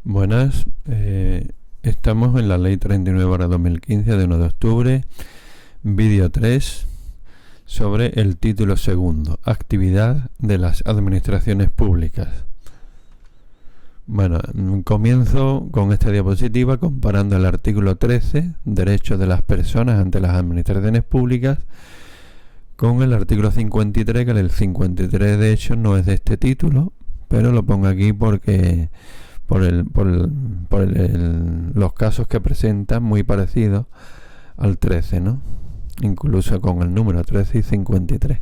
Buenas, estamos en la Ley 39/2015 de 1 de octubre, vídeo 3, sobre el título segundo, actividad de las administraciones públicas. Bueno, comienzo con esta diapositiva comparando el artículo 13, derechos de las personas ante las administraciones públicas, con el artículo 53, que el 53 de hecho no es de este título, pero lo pongo aquí porque los casos que presentan muy parecidos al 13, ¿no? Incluso con el número 13 y 53.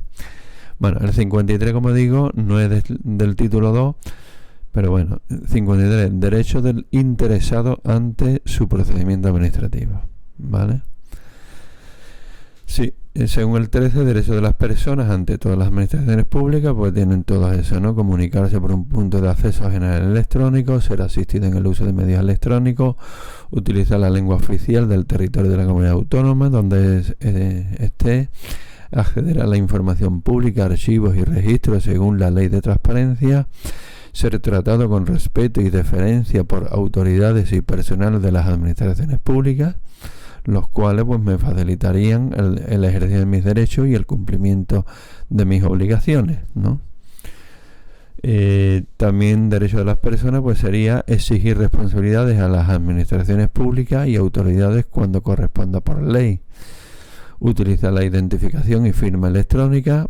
Bueno, el 53, como digo, no es del título 2, pero bueno, 53, derecho del interesado ante su procedimiento administrativo, ¿vale? Sí, según el 13, derechos de las personas ante todas las administraciones públicas, pues tienen todo eso, ¿no? Comunicarse por un punto de acceso general electrónico, ser asistido en el uso de medios electrónicos, utilizar la lengua oficial del territorio de la comunidad autónoma donde esté, acceder a la información pública, archivos y registros según la ley de transparencia, ser tratado con respeto y deferencia por autoridades y personal de las administraciones públicas, los cuales pues me facilitarían el ejercicio de mis derechos y el cumplimiento de mis obligaciones, ¿no? También derecho de las personas pues sería exigir responsabilidades a las administraciones públicas y autoridades cuando corresponda por ley, utilizar la identificación y firma electrónica,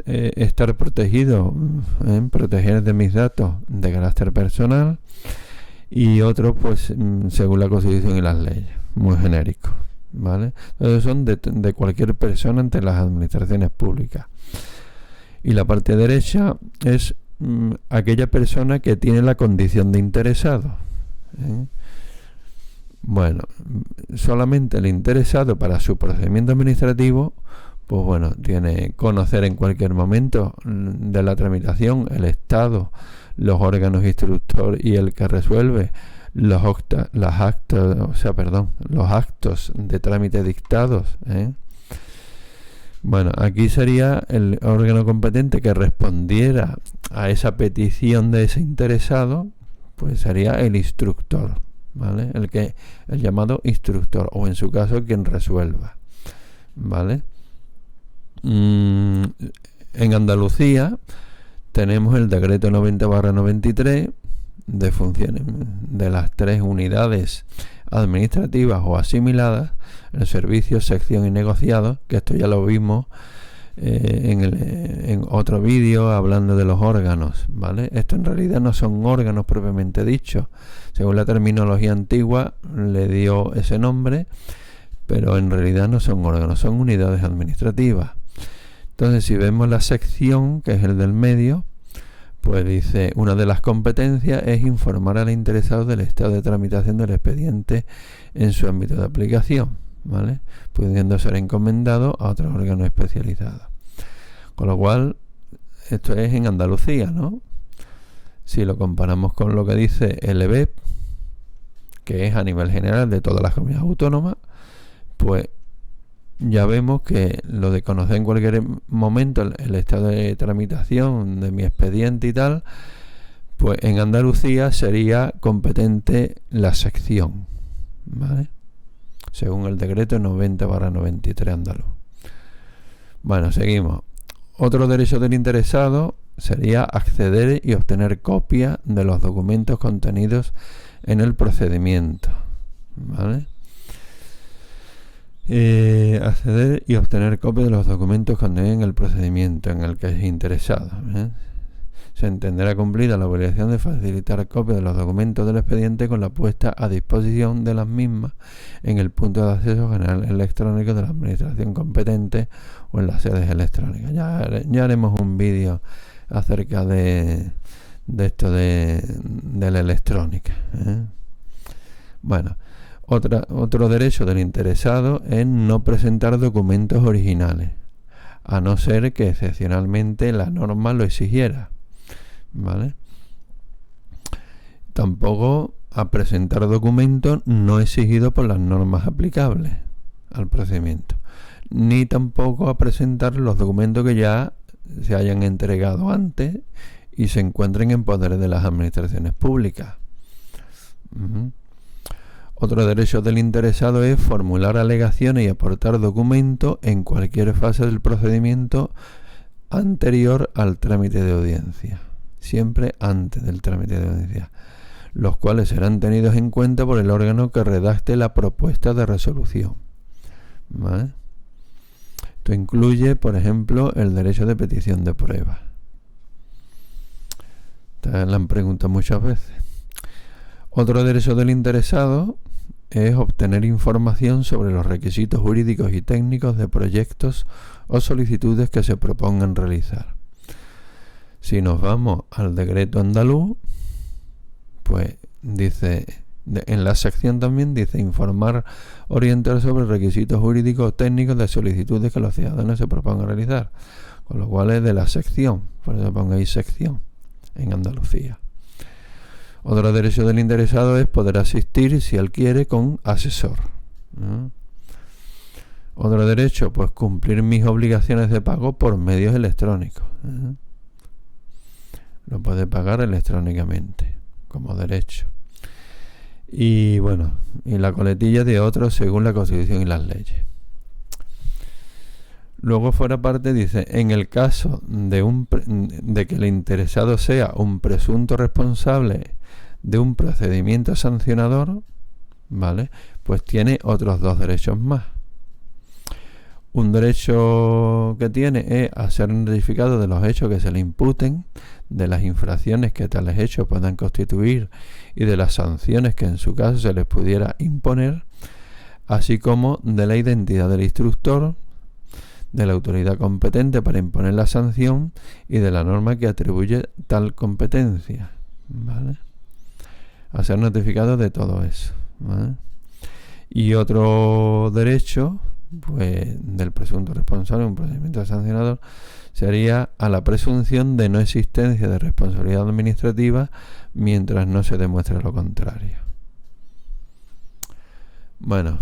estar protegido, proteger de mis datos de carácter personal, y otros pues según la Constitución y las leyes, muy genéricos, ¿vale? Entonces son de cualquier persona ante las administraciones públicas. Y la parte derecha es aquella persona que tiene la condición de interesado, ¿eh? Bueno, solamente el interesado para su procedimiento administrativo, pues bueno, tiene conocer en cualquier momento de la tramitación el estado, los órganos instructor y el que resuelve, los actos de trámite dictados, ¿eh? Bueno, aquí sería el órgano competente que respondiera a esa petición de ese interesado, pues sería el instructor, ¿vale? El llamado instructor, o en su caso quien resuelva, ¿vale? En Andalucía tenemos el decreto 90/93 de funciones de las 3 unidades administrativas o asimiladas, el servicio, sección y negociado, que esto ya lo vimos en otro vídeo hablando de los órganos, ¿vale? Esto en realidad no son órganos propiamente dichos, según la terminología antigua le dio ese nombre, pero en realidad no son órganos, son unidades administrativas. Entonces, si vemos la sección, que es el del medio, pues dice, una de las competencias es informar al interesado del estado de tramitación del expediente en su ámbito de aplicación, ¿vale? Pudiendo ser encomendado a otros órganos especializados. Con lo cual, esto es en Andalucía, ¿no? Si lo comparamos con lo que dice el EBEP, que es a nivel general de todas las comunidades autónomas, pues ya vemos que lo de conocer en cualquier momento el estado de tramitación de mi expediente y tal, pues en Andalucía sería competente la sección, ¿vale? Según el decreto 90/93 andaluz. Bueno, seguimos. Otro derecho del interesado sería acceder y obtener copia de los documentos contenidos en el procedimiento, ¿vale? Acceder y obtener copia de los documentos contenidos en el procedimiento en el que es interesado, ¿eh? Se entenderá cumplida la obligación de facilitar copia de los documentos del expediente con la puesta a disposición de las mismas en el punto de acceso general electrónico de la administración competente o en las sedes electrónicas. Ya haremos un vídeo acerca de esto de la electrónica, ¿eh? Bueno, otro derecho del interesado es no presentar documentos originales, a no ser que excepcionalmente la norma lo exigiera, ¿vale? Tampoco a presentar documentos no exigidos por las normas aplicables al procedimiento, ni tampoco a presentar los documentos que ya se hayan entregado antes y se encuentren en poder de las administraciones públicas. Otro derecho del interesado es formular alegaciones y aportar documentos en cualquier fase del procedimiento anterior al trámite de audiencia, siempre antes del trámite de audiencia, los cuales serán tenidos en cuenta por el órgano que redacte la propuesta de resolución. ¿Vale? Esto incluye, por ejemplo, el derecho de petición de pruebas. Esta la han preguntado muchas veces. Otro derecho del interesado es obtener información sobre los requisitos jurídicos y técnicos de proyectos o solicitudes que se propongan realizar. Si nos vamos al decreto andaluz, pues dice, en la sección también dice informar, orientar sobre requisitos jurídicos o técnicos de solicitudes que los ciudadanos se propongan realizar, con lo cual es de la sección, por eso pongáis sección en Andalucía. Otro derecho del interesado es poder asistir, si él quiere, con asesor. Otro derecho, pues cumplir mis obligaciones de pago por medios electrónicos. Lo puede pagar electrónicamente, como derecho. Y bueno, y la coletilla de otros según la Constitución y las leyes. Luego, fuera parte, dice, en el caso de que el interesado sea un presunto responsable de un procedimiento sancionador, ¿vale? Pues tiene otros dos derechos más. Un derecho que tiene es a ser notificado de los hechos que se le imputen, de las infracciones que tales hechos puedan constituir y de las sanciones que en su caso se les pudiera imponer, así como de la identidad del instructor, de la autoridad competente para imponer la sanción y de la norma que atribuye tal competencia, ¿vale? A ser notificado de todo eso, ¿vale? Y otro derecho, pues, del presunto responsable de un procedimiento sancionador sería a la presunción de no existencia de responsabilidad administrativa mientras no se demuestre lo contrario. Bueno,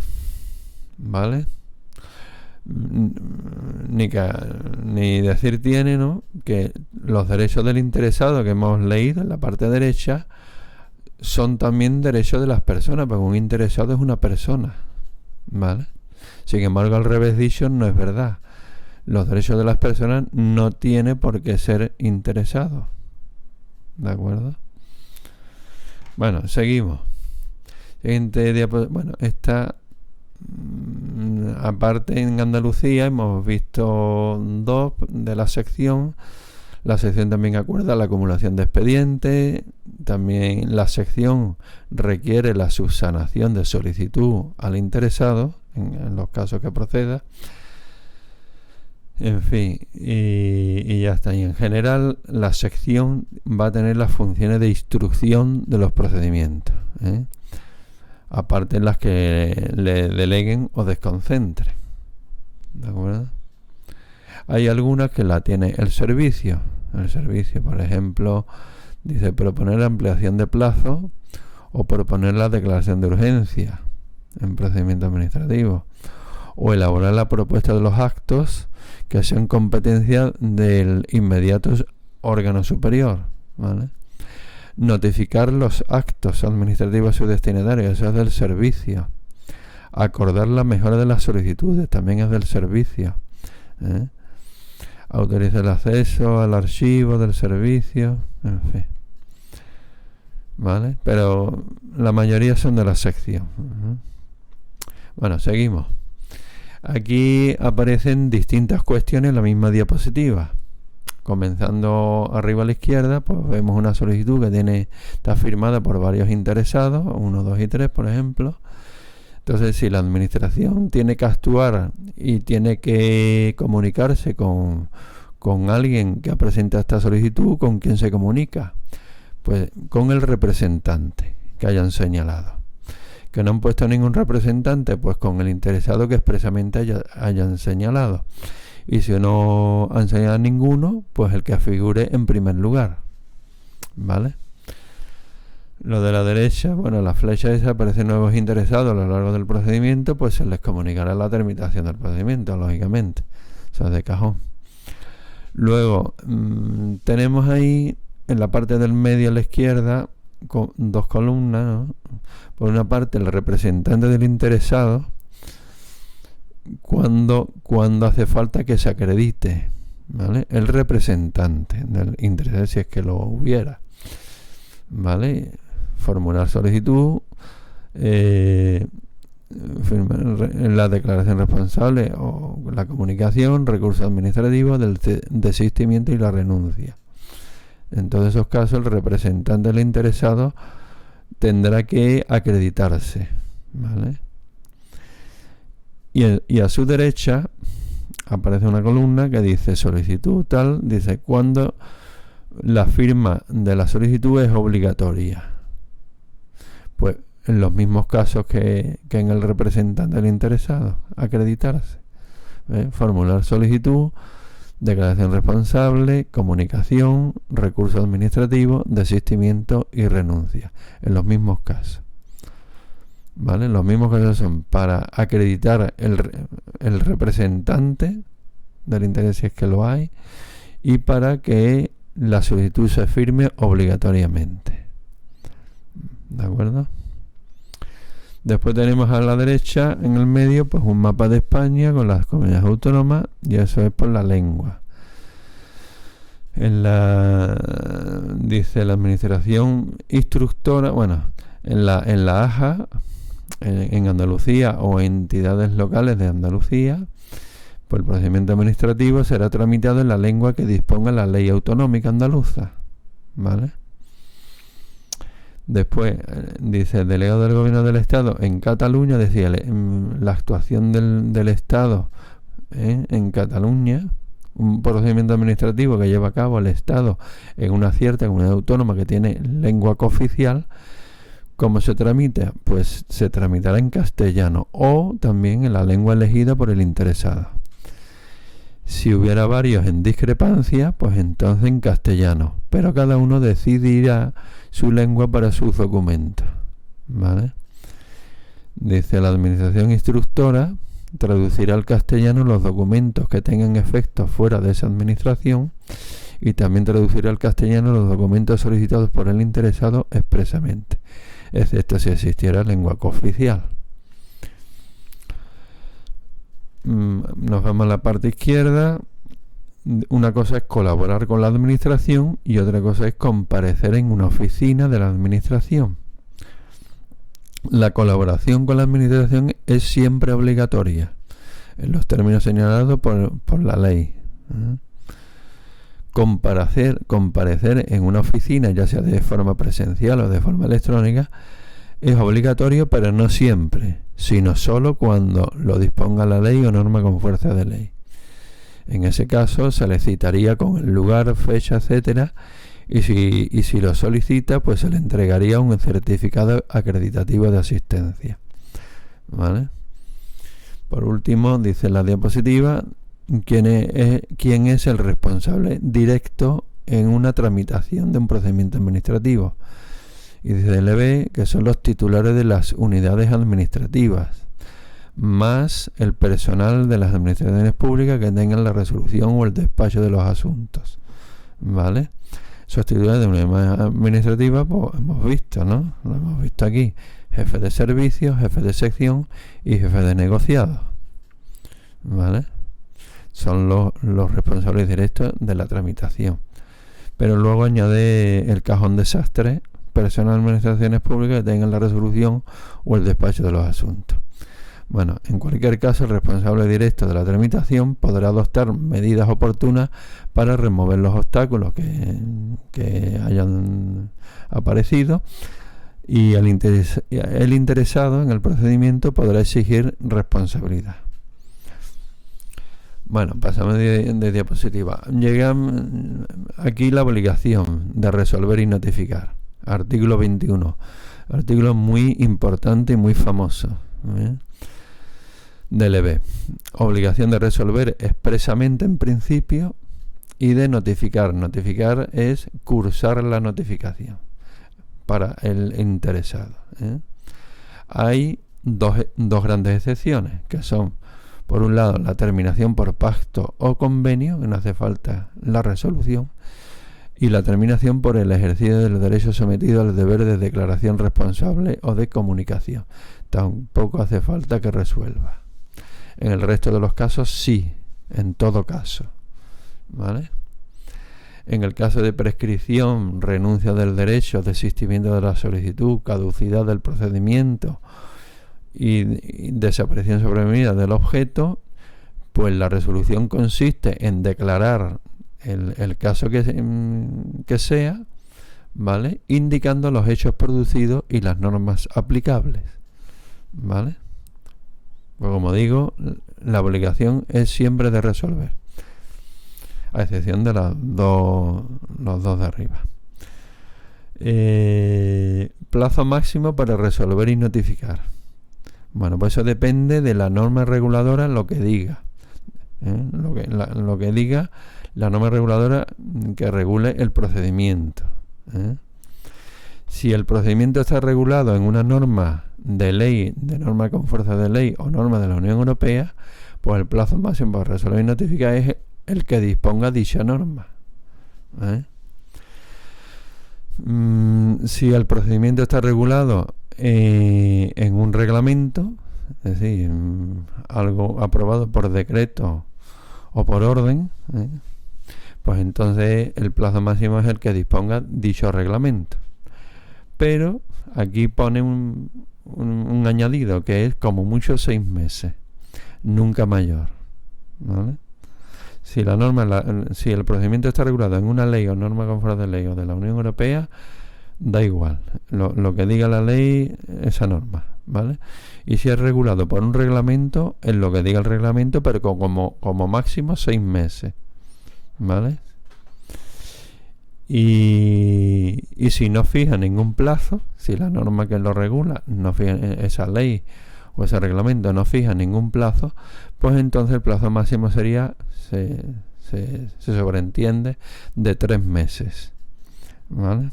¿vale? Ni decir tiene, ¿no?, que los derechos del interesado que hemos leído en la parte derecha son también derechos de las personas, porque un interesado es una persona, ¿vale? Sin embargo, al revés dicho, no es verdad. Los derechos de las personas no tienen por qué ser interesados, ¿de acuerdo? Bueno, seguimos. Siguiente diapositiva. Bueno, esta, aparte en Andalucía hemos visto dos de la sección. La sección también acuerda la acumulación de expedientes. También la sección requiere la subsanación de solicitud al interesado en los casos que proceda. En fin, y ya está. Y en general la sección va a tener las funciones de instrucción de los procedimientos, aparte en las que le deleguen o desconcentren, ¿de acuerdo? Hay algunas que la tiene el servicio. El servicio, por ejemplo, dice proponer la ampliación de plazo o proponer la declaración de urgencia en procedimiento administrativo, o elaborar la propuesta de los actos que sean competencia del inmediato órgano superior, ¿vale? Notificar los actos administrativos a su destinatario, eso es del servicio. Acordar la mejora de las solicitudes, también es del servicio, Autorizar el acceso al archivo del servicio, en fin, ¿vale? Pero la mayoría son de la sección. Bueno, seguimos. Aquí aparecen distintas cuestiones en la misma diapositiva. Comenzando arriba a la izquierda, pues vemos una solicitud que está firmada por varios interesados, 1, 2 y 3, por ejemplo. Entonces, si la administración tiene que actuar y tiene que comunicarse con alguien que ha presentado esta solicitud, ¿con quién se comunica? Pues con el representante que hayan señalado. Que no han puesto ningún representante, pues con el interesado que expresamente hayan señalado. Y si no han señalado ninguno, pues el que figure en primer lugar, ¿vale? Lo de la derecha, bueno, la flecha esa, aparecen nuevos interesados a lo largo del procedimiento, pues se les comunicará la terminación del procedimiento, lógicamente. O sea, de cajón. Luego, tenemos ahí en la parte del medio a la izquierda, con dos columnas, ¿no? Por una parte, el representante del interesado, cuando hace falta que se acredite, ¿vale? El representante del interesado, si es que lo hubiera, ¿vale? Formular solicitud, firmar la declaración responsable o la comunicación, recurso administrativo del desistimiento y la renuncia. En todos esos casos, el representante del interesado tendrá que acreditarse, ¿vale? Y a su derecha aparece una columna que dice solicitud tal, dice cuando la firma de la solicitud es obligatoria. Pues en los mismos casos que en el representante del interesado, acreditarse, formular solicitud, declaración responsable, comunicación, recurso administrativo, desistimiento y renuncia. En los mismos casos, ¿vale? Los mismos casos son para acreditar el representante del interés, si es que lo hay, y para que la solicitud se firme obligatoriamente. ¿De acuerdo? Después tenemos a la derecha, en el medio, pues un mapa de España con las comunidades autónomas, y eso es por la lengua. Dice la administración instructora, bueno, en la AJA, en Andalucía o entidades locales de Andalucía, pues el procedimiento administrativo será tramitado en la lengua que disponga la ley autonómica andaluza, ¿vale? Después dice el delegado del gobierno del Estado en Cataluña, decía la actuación del Estado en Cataluña, un procedimiento administrativo que lleva a cabo el Estado en una cierta comunidad autónoma que tiene lengua cooficial. ¿Cómo se tramita? Pues se tramitará en castellano o también en la lengua elegida por el interesado. Si hubiera varios en discrepancia, pues entonces en castellano, pero cada uno decidirá su lengua para sus documentos, ¿vale? Dice la administración instructora traducirá al castellano los documentos que tengan efectos fuera de esa administración y también traducirá al castellano los documentos solicitados por el interesado expresamente, excepto si existiera lengua cooficial. Nos vamos a la parte izquierda. Una cosa es colaborar con la administración y otra cosa es comparecer en una oficina de la administración. La colaboración con la administración es siempre obligatoria en los términos señalados por la ley. Comparecer en una oficina, ya sea de forma presencial o de forma electrónica, es obligatorio, pero no siempre, sino solo cuando lo disponga la ley o norma con fuerza de ley. En ese caso se le citaría con el lugar, fecha, etcétera, y si lo solicita, pues se le entregaría un certificado acreditativo de asistencia, ¿vale? Por último, dice la diapositiva, ¿quién es el responsable directo en una tramitación de un procedimiento administrativo? Y dice LB que son los titulares de las unidades administrativas, más el personal de las administraciones públicas que tengan la resolución o el despacho de los asuntos, ¿vale? Esos titulares de unidades administrativas, pues hemos visto, ¿no? Lo hemos visto aquí: jefe de servicios, jefe de sección y jefe de negociado, ¿vale? Son los responsables directos de la tramitación. Pero luego añade el cajón desastre: personal de administraciones públicas que tengan la resolución o el despacho de los asuntos. Bueno, en cualquier caso, el responsable directo de la tramitación podrá adoptar medidas oportunas para remover los obstáculos que hayan aparecido, y el interesado en el procedimiento podrá exigir responsabilidad. Bueno, pasamos de diapositiva. Llega aquí la obligación de resolver y notificar. Artículo 21. Artículo muy importante y muy famoso, DLB. Obligación de resolver expresamente en principio y de notificar. Notificar es cursar la notificación para el interesado. Hay dos grandes excepciones, que son, por un lado, la terminación por pacto o convenio, que no hace falta la resolución, y la terminación por el ejercicio del derecho sometido al deber de declaración responsable o de comunicación. Tampoco hace falta que resuelva. En el resto de los casos sí, en todo caso, ¿vale? En el caso de prescripción, renuncia del derecho, desistimiento de la solicitud, caducidad del procedimiento y desaparición sobrevenida del objeto, pues la resolución consiste en declarar el caso que sea, ¿vale? Indicando los hechos producidos y las normas aplicables, ¿vale? Pues como digo, la obligación es siempre de resolver, a excepción de los dos de arriba. Plazo máximo para resolver y notificar. Bueno, pues eso depende de la norma reguladora, lo que diga. Lo que diga la norma reguladora que regule el procedimiento. Si el procedimiento está regulado en una norma de ley, de norma con fuerza de ley o norma de la Unión Europea, pues el plazo máximo para resolver y notificar es el que disponga dicha norma. Si el procedimiento está regulado en un reglamento, es decir, algo aprobado por decreto o por orden, pues entonces el plazo máximo es el que disponga dicho reglamento. Pero aquí pone un añadido que es como mucho 6 meses, nunca mayor, ¿vale? Si el procedimiento está regulado en una ley o norma conforme de ley o de la Unión Europea, da igual, lo que diga la ley, esa norma, ¿vale? Y si es regulado por un reglamento, es lo que diga el reglamento, pero como máximo 6 meses, ¿vale? Y si no fija ningún plazo, si la norma que lo regula no fija, esa ley o ese reglamento no fija ningún plazo, pues entonces el plazo máximo sería, se sobreentiende, de 3 meses, ¿vale?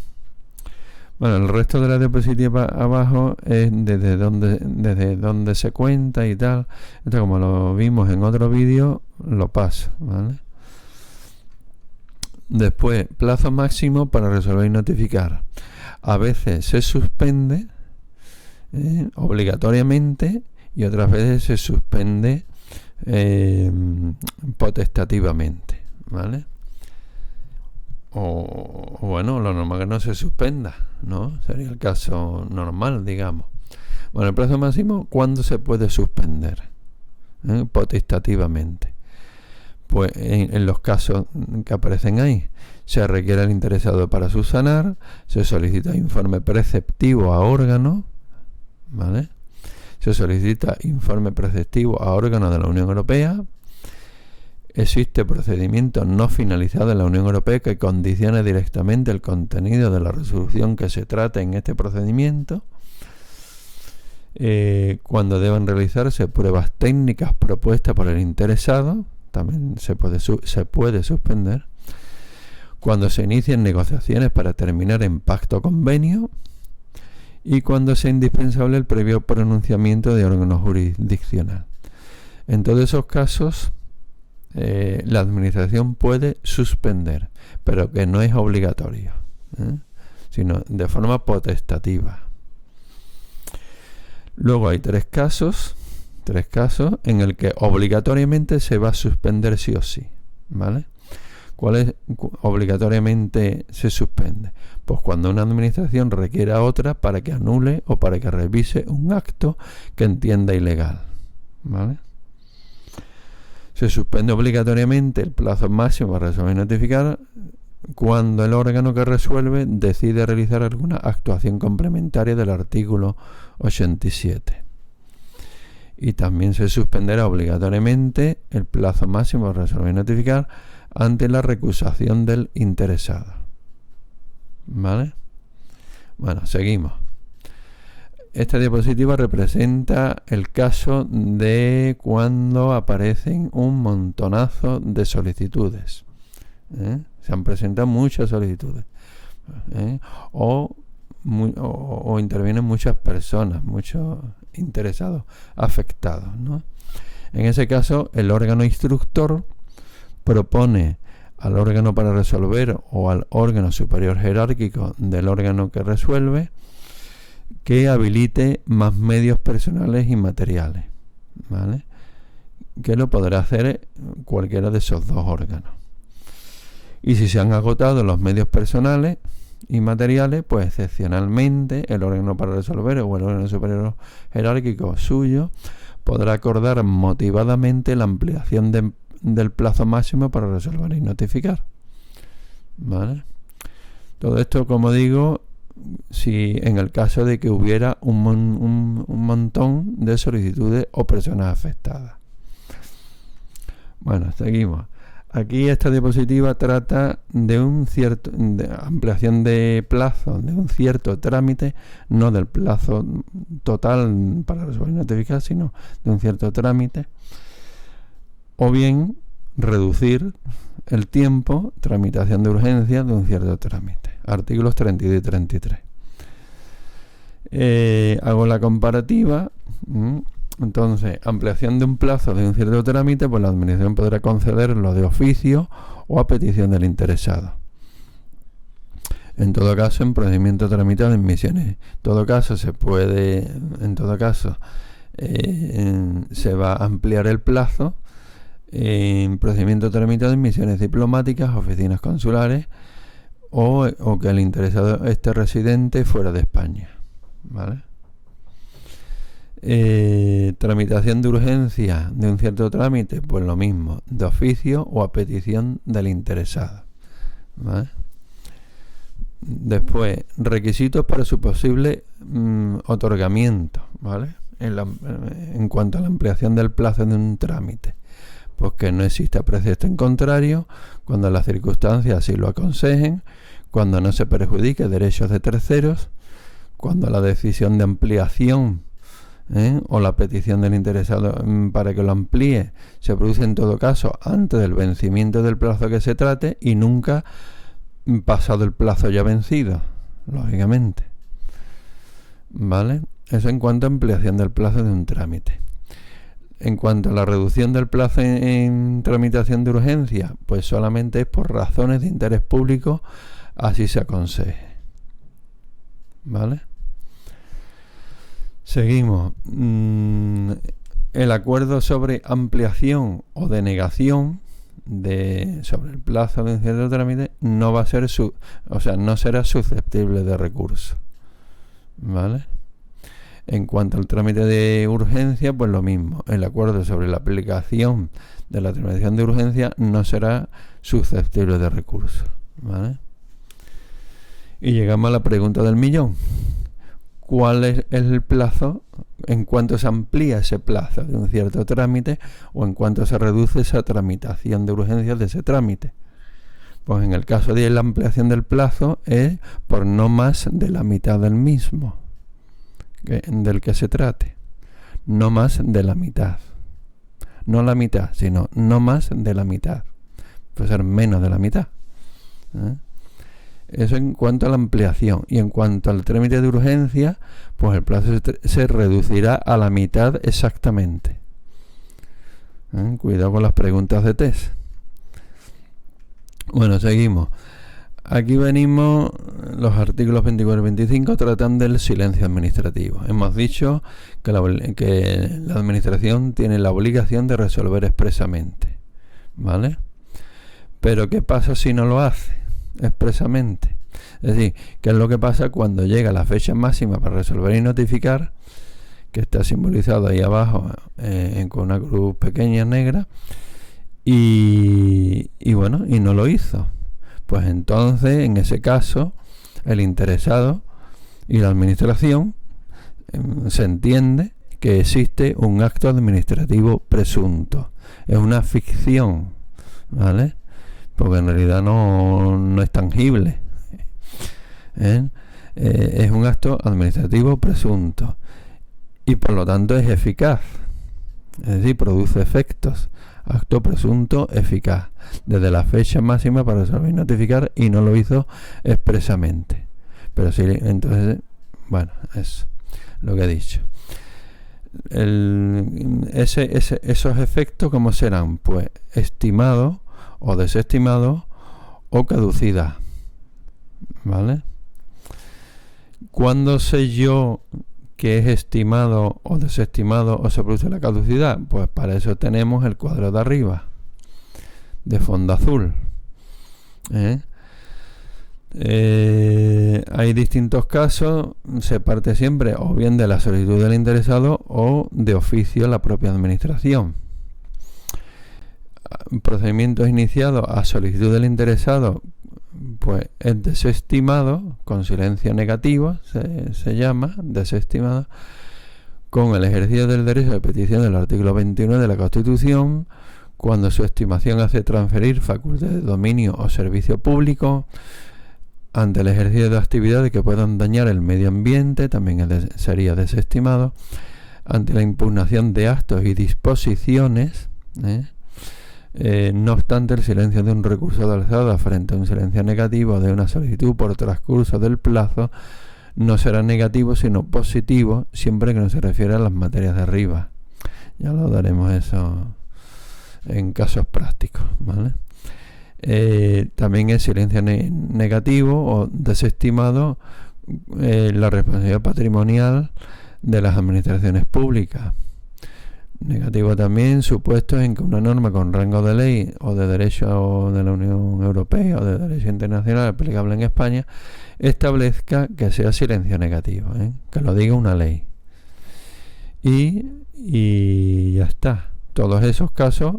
Bueno, el resto de la diapositiva abajo es desde donde se cuenta y tal. Esto, como lo vimos en otro vídeo, lo paso, ¿vale? Después, plazo máximo para resolver y notificar. A veces se suspende obligatoriamente y otras veces se suspende potestativamente, ¿vale? O bueno, lo normal que no se suspenda, ¿no? Sería el caso normal, digamos. Bueno, el plazo máximo, ¿cuándo se puede suspender? Potestativamente. Pues en los casos que aparecen ahí, se requiere al interesado para subsanar, se solicita informe preceptivo a órgano, ¿vale? Se solicita informe preceptivo a órgano de la Unión Europea. Existe procedimiento no finalizado en la Unión Europea que condiciona directamente el contenido de la resolución que se trate en este procedimiento. Cuando deben realizarse pruebas técnicas propuestas por el interesado, también se puede suspender. Cuando se inician negociaciones para terminar en pacto o convenio, y cuando sea indispensable el previo pronunciamiento de órgano jurisdiccional. En todos esos casos, la administración puede suspender, pero que no es obligatorio, sino de forma potestativa. Luego hay tres casos en el que obligatoriamente se va a suspender sí o sí, ¿vale? ¿Cuál es obligatoriamente se suspende? Pues cuando una administración requiere a otra para que anule o para que revise un acto que entienda ilegal, ¿vale? Se suspende obligatoriamente el plazo máximo para resolver y notificar cuando el órgano que resuelve decide realizar alguna actuación complementaria del artículo 87. Y también se suspenderá obligatoriamente el plazo máximo para resolver y notificar ante la recusación del interesado, ¿vale? Bueno, seguimos. Esta diapositiva representa el caso de cuando aparecen un montonazo de solicitudes. Se han presentado muchas solicitudes. O intervienen muchas personas, muchos interesados, afectados, ¿no? En ese caso, el órgano instructor propone al órgano para resolver o al órgano superior jerárquico del órgano que resuelve que habilite más medios personales y materiales, ¿vale? Que lo podrá hacer cualquiera de esos dos órganos. Y si se han agotado los medios personales y materiales, pues excepcionalmente el órgano para resolver o el órgano superior jerárquico suyo podrá acordar motivadamente la ampliación del plazo máximo para resolver y notificar, ¿vale? Todo esto, como digo, si en el caso de que hubiera un montón de solicitudes o personas afectadas. Bueno, seguimos. Aquí esta diapositiva trata de ampliación de plazo de un cierto trámite, no del plazo total para resolver y notificar, sino de un cierto trámite, o bien reducir el tiempo, tramitación de urgencia de un cierto trámite. Artículos 32 y 33. Hago la comparativa. Entonces, ampliación de un plazo de un cierto trámite, pues la administración podrá concederlo de oficio o a petición del interesado. En todo caso, en procedimiento tramitado en misiones. En todo caso, se va a ampliar el plazo en procedimiento tramitado en misiones diplomáticas, oficinas consulares o que el interesado esté residente fuera de España, ¿vale? Tramitación de urgencia de un cierto trámite, pues lo mismo, de oficio o a petición del interesado, ¿vale? Después, requisitos para su posible otorgamiento, ¿vale? En cuanto a la ampliación del plazo de un trámite, pues que no exista precepto en contrario, cuando las circunstancias así lo aconsejen, cuando no se perjudique derechos de terceros, cuando la decisión de ampliación o la petición del interesado para que lo amplíe se produce en todo caso antes del vencimiento del plazo que se trate y nunca pasado el plazo ya vencido, lógicamente, ¿vale? Eso en cuanto a ampliación del plazo de un trámite. En cuanto a la reducción del plazo en tramitación de urgencia, pues solamente es por razones de interés público, así se aconseje, ¿vale? Seguimos. El acuerdo sobre ampliación o denegación sobre el plazo de un cierto trámite no va a ser no será susceptible de recurso, ¿vale? En cuanto al trámite de urgencia, pues lo mismo. El acuerdo sobre la aplicación de la tramitación de urgencia no será susceptible de recurso, ¿vale? Y llegamos a la pregunta del millón. ¿Cuál es el plazo en cuanto se amplía ese plazo de un cierto trámite o en cuanto se reduce esa tramitación de urgencia de ese trámite? Pues en el caso de la ampliación del plazo es por no más de la mitad del mismo, del que se trate. No más de la mitad. No la mitad, sino no más de la mitad. Puede ser menos de la mitad, ¿eh? Eso en cuanto a la ampliación. Y en cuanto al trámite de urgencia, pues el plazo se reducirá a la mitad exactamente. Cuidado con las preguntas de test. Bueno, seguimos. Aquí venimos, los artículos 24 y 25 tratan del silencio administrativo. Hemos dicho que la administración tiene la obligación de resolver expresamente, ¿vale? Pero ¿qué pasa si no lo hace expresamente? Es decir, ¿qué es lo que pasa cuando llega la fecha máxima para resolver y notificar, que está simbolizado ahí abajo con una cruz pequeña negra, y no lo hizo? Pues entonces, en ese caso, el interesado y la administración se entiende que existe un acto administrativo presunto. Es una ficción, ¿vale? Porque en realidad no es tangible. Es un acto administrativo presunto y por lo tanto es eficaz. Es decir, produce efectos. Acto presunto eficaz desde la fecha máxima para resolver y notificar, y no lo hizo expresamente. Pero sí, entonces, bueno, eso lo que he dicho. Esos efectos, ¿cómo serán? Pues estimados o desestimados o caducidad, ¿vale? ¿Cuándo sé yo que es estimado o desestimado o se produce la caducidad? Pues para eso tenemos el cuadro de arriba, de fondo azul. Hay distintos casos, se parte siempre o bien de la solicitud del interesado o de oficio la propia administración. Procedimientos iniciados a solicitud del interesado, pues es desestimado con silencio negativo, se llama desestimado, con el ejercicio del derecho de petición del artículo 21 de la Constitución, cuando su estimación hace transferir facultades de dominio o servicio público, ante el ejercicio de actividades que puedan dañar el medio ambiente, también sería desestimado, ante la impugnación de actos y disposiciones, no obstante, el silencio de un recurso de alzada frente a un silencio negativo de una solicitud por transcurso del plazo no será negativo sino positivo, siempre que no se refiera a las materias de arriba. Ya lo daremos eso en casos prácticos, ¿vale? También es silencio negativo o desestimado la responsabilidad patrimonial de las administraciones públicas. Negativo también supuestos en que una norma con rango de ley o de derecho de la Unión Europea o de derecho internacional aplicable en España establezca que sea silencio negativo, que lo diga una ley. Y ya está. Todos esos casos,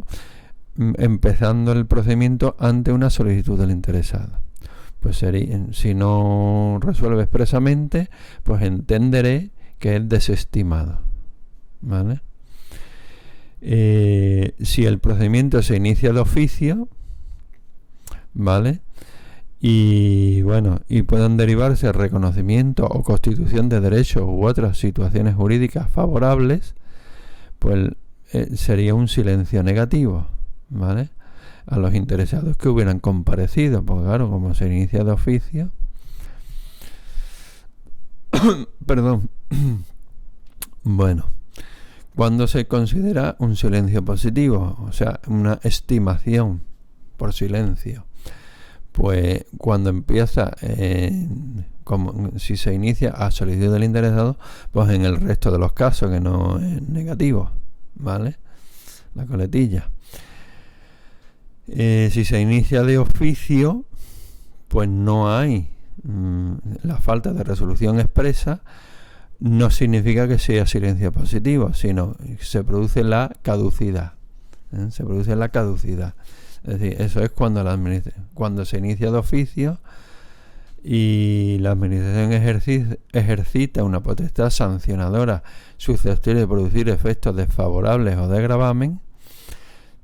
empezando el procedimiento ante una solicitud del interesado. Pues sería, si no resuelve expresamente, pues entenderé que es desestimado, ¿vale? Si el procedimiento se inicia de oficio, ¿vale? Y bueno, y puedan derivarse reconocimiento o constitución de derechos u otras situaciones jurídicas favorables, pues sería un silencio negativo, ¿vale? A los interesados que hubieran comparecido, porque claro, como se inicia de oficio, perdón, bueno. Cuando se considera un silencio positivo, o sea, una estimación por silencio, pues cuando empieza, como si se inicia a solicitud del interesado, pues en el resto de los casos que no es negativo, ¿vale? La coletilla. Si se inicia de oficio, pues no hay la falta de resolución expresa. No significa que sea silencio positivo, sino que se produce la caducidad. Se produce la caducidad. Es decir, eso es cuando se inicia de oficio y la administración ejercita una potestad sancionadora susceptible de producir efectos desfavorables o de gravamen.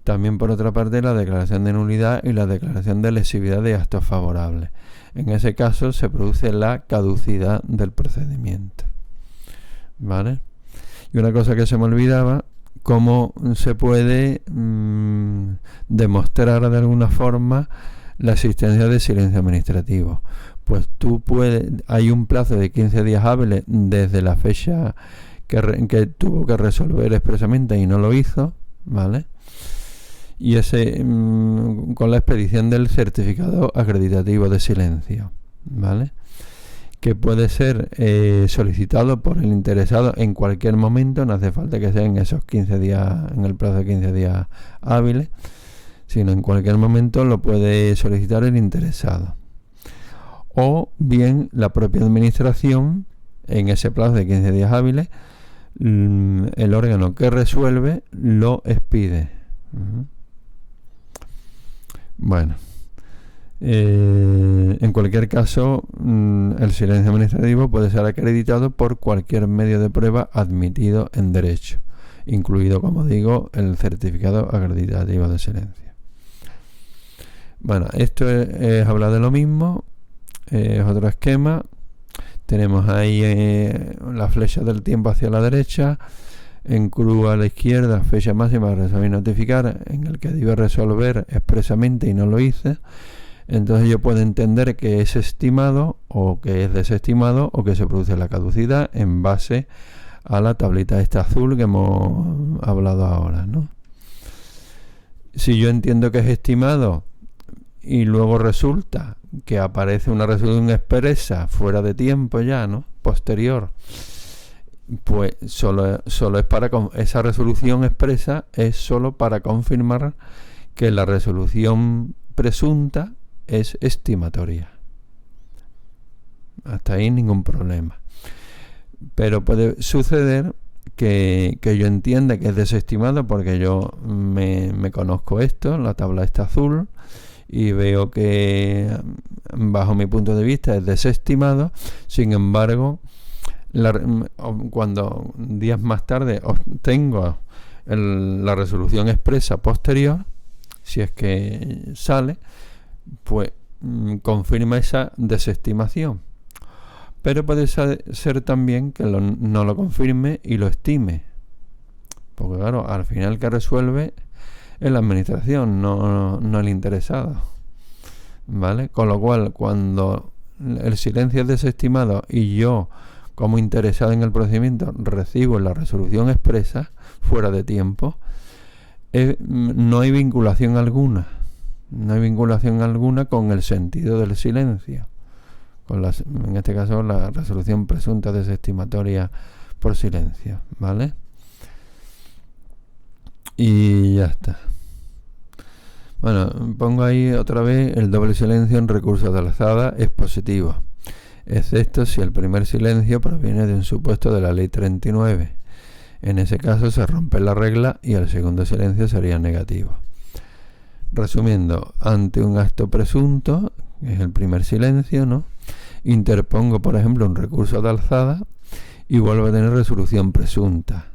También, por otra parte, la declaración de nulidad y la declaración de lesividad de actos favorables. En ese caso se produce la caducidad del procedimiento, ¿vale? Y una cosa que se me olvidaba, cómo se puede demostrar de alguna forma la existencia de silencio administrativo. Pues hay un plazo de 15 días hábiles desde la fecha que tuvo que resolver expresamente y no lo hizo, ¿vale? Y ese con la expedición del certificado acreditativo de silencio, ¿vale? Que puede ser solicitado por el interesado en cualquier momento, no hace falta que sea en esos 15 días, en el plazo de 15 días hábiles, sino en cualquier momento lo puede solicitar el interesado. O bien la propia administración, en ese plazo de 15 días hábiles, el órgano que resuelve lo expide. Bueno. En cualquier caso, el silencio administrativo puede ser acreditado por cualquier medio de prueba admitido en derecho, incluido, como digo, el certificado acreditativo de silencio. Bueno, esto es hablar de lo mismo, es otro esquema. Tenemos ahí la flecha del tiempo hacia la derecha, en cruz a la izquierda, fecha máxima de resolver y notificar, en el que debe resolver expresamente y no lo hice. Entonces yo puedo entender que es estimado o que es desestimado o que se produce la caducidad en base a la tablita esta azul que hemos hablado ahora, ¿no? Si yo entiendo que es estimado y luego resulta que aparece una resolución expresa fuera de tiempo ya, ¿no? Posterior, pues solo es para esa resolución expresa es solo para confirmar que la resolución presunta es estimatoria. Hasta ahí ningún problema. Pero puede suceder que yo entienda que es desestimado, porque yo me conozco esto, la tabla está azul, y veo que bajo mi punto de vista es desestimado. Sin embargo, cuando días más tarde obtengo la resolución expresa posterior, si es que sale, pues confirma esa desestimación. Pero puede ser también que no lo confirme y lo estime, porque claro, al final que resuelve es la administración, no el interesado, ¿vale? Con lo cual, cuando el silencio es desestimado y yo, como interesado en el procedimiento, recibo la resolución expresa fuera de tiempo, no hay vinculación alguna. No hay vinculación alguna con el sentido del silencio. En este caso, la resolución presunta desestimatoria por silencio, ¿vale? Y ya está. Bueno, pongo ahí otra vez: el doble silencio en recurso de alzada es positivo, excepto si el primer silencio proviene de un supuesto de la ley 39. En ese caso se rompe la regla y el segundo silencio sería negativo. Resumiendo, ante un acto presunto, que es el primer silencio, ¿no?, interpongo, por ejemplo, un recurso de alzada y vuelvo a tener resolución presunta.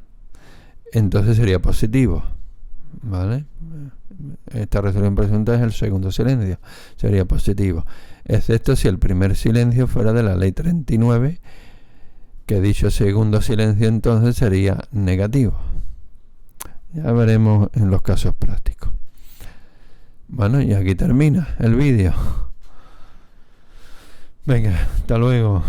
Entonces sería positivo, ¿vale? Esta resolución presunta es el segundo silencio, sería positivo, excepto si el primer silencio fuera de la ley 39, que dicho segundo silencio entonces sería negativo. Ya veremos en los casos prácticos. Bueno, y aquí termina el vídeo. Venga, hasta luego.